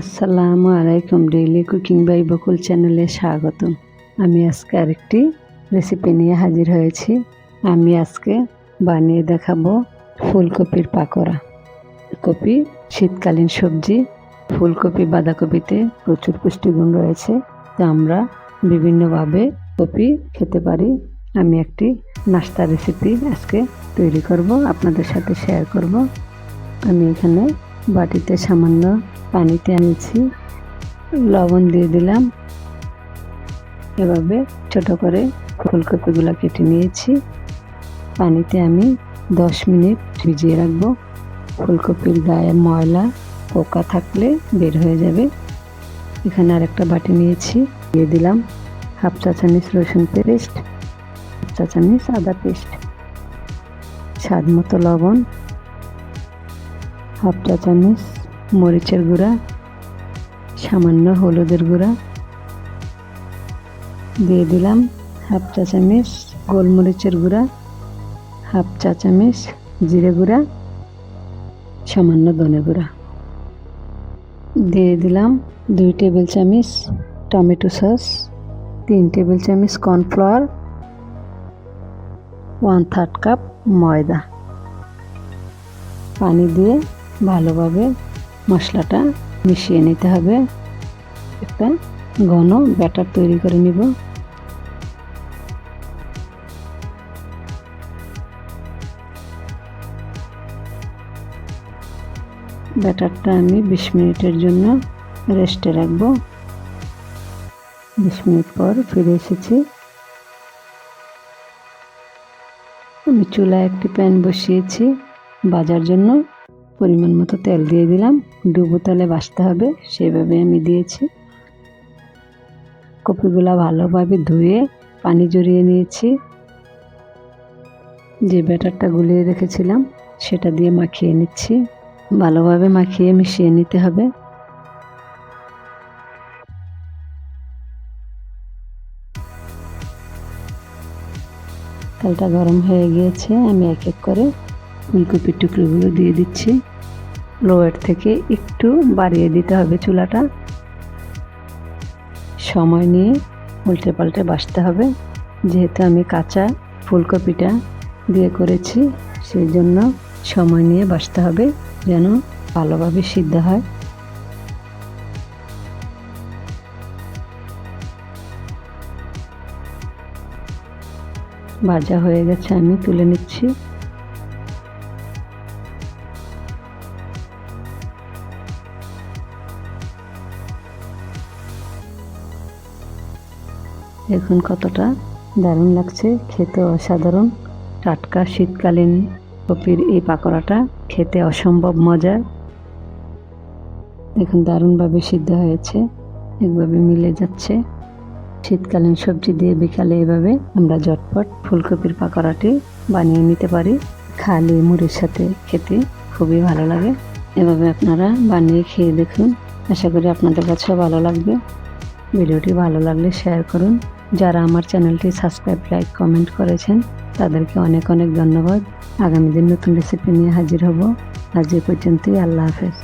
আসসালামু আলাইকুম। Daily cooking by বকুল চ্যানেলে স্বাগতম। আমি আজকে আরেকটি রেসিপি নিয়ে হাজির হয়েছি। আমি আজকে বানিয়ে দেখাবো ফুলকপির পাকোড়া। কপি শীতকালীন সবজি। ফুলকপি বাঁধাকপিতে প্রচুর পুষ্টিগুণ রয়েছে, তো আমরা বিভিন্নভাবে কপি খেতে পারি। আমি একটি নাস্তা রেসিপি আজকে তৈরি করব, আপনাদের সাথে শেয়ার করব। আমি এখানে বাটিতে সামান্য পানিতে আনিয়েছি, লবণ দিয়ে দিলাম। এভাবে ছোট করে ফুলকপিগুলো কেটে নিয়েছি। পানিতে আমি 10 মিনিট ভিজিয়ে রাখবো। ফুলকপির গায়ে ময়লা পোকা থাকলে বের হয়ে যাবে। এখানে আরেকটা বাটি নিয়েছি, দিয়ে দিলাম হাফ চা চামচ রসুন পেস্ট, হাফ চা চামচ আদা পেস্ট, স্বাদ মতো লবণ, হাফ চা চামচ মরিচের গুঁড়া, সামান্য হলুদের গুঁড়া, দিয়ে দিলাম হাফ চা চামচ গোলমরিচের গুঁড়া, হাফ চা চামচ জিরে গুঁড়া, সামান্য ধনে গুঁড়া, দিয়ে দিলাম 2 টেবিল চামচ টমেটো সস, 3 টেবিল চামচ কর্নফ্লাওয়ার, 1/3 কাপ ময়দা। পানি দিয়ে ভালোভাবে মশলাটা মিশিয়ে নিতে হবে। একটা ঘন ব্যাটার তৈরি করে নিব। ব্যাটারটা আমি 20 মিনিটের জন্য রেস্টে রাখবো। 20 মিনিট পর ফিরে এসেছি। আমি চুলায় একটি প্যান বসিয়েছি, ভাজার জন্য পরিমাণ মতো তেল দিয়ে দিলাম। ডুবো তেলে ভাজতে হবে, সেভাবে আমি দিয়েছি। কপিগুলা ভালোভাবে ধুয়ে পানি ঝরিয়ে নিয়েছি। যে ব্যাটারটা গুলিয়ে রেখেছিলাম সেটা দিয়ে মাখিয়ে নিচ্ছি। ভালোভাবে মাখিয়ে মিশিয়ে নিতে হবে। তেলটা গরম হয়ে গিয়েছে। আমি এক এক করে ফুলকপির টুকরোগুলো দিয়ে দিচ্ছি। লোয়ার থেকে একটু বাড়িয়ে দিতে হবে চুলাটা। সময় নিয়ে উল্টে পাল্টে ভাজতে হবে। যেহেতু আমি কাঁচা ফুলকপিটা দিয়ে করেছি, সেই জন্য সময় নিয়ে ভাজতে হবে যেন ভালোভাবে সিদ্ধ হয়। ভাজা হয়ে গেছে, আমি তুলে নিচ্ছি। দেখুন কতটা দারুণ লাগছে, খেতে অসাধারণ। টাটকা শীতকালীন কপির এই পাকোড়াটা খেতে অসম্ভব মজার। দেখুন দারুণভাবে সিদ্ধ হয়েছে, একভাবে মিলে যাচ্ছে। শীতকালীন সবজি দিয়ে বিকালে এভাবে আমরা ঝটপট ফুলকপির পাকোড়াটি বানিয়ে নিতে পারি। খালি মুড়ির সাথে খেতে খুবই ভালো লাগে। এভাবে আপনারা বানিয়ে খেয়ে দেখুন, আশা করি আপনাদের কাছেও ভালো লাগবে। ভিডিওটি ভালো লাগলে শেয়ার করুন। যারা আমার চ্যানেলটি সাবস্ক্রাইব, লাইক, কমেন্ট করেছেন তাদেরকে অনেক অনেক ধন্যবাদ। আগামী দিন নতুন রেসিপি নিয়ে হাজির হব। আজ এ পর্যন্তই। আল্লাহ হাফেজ।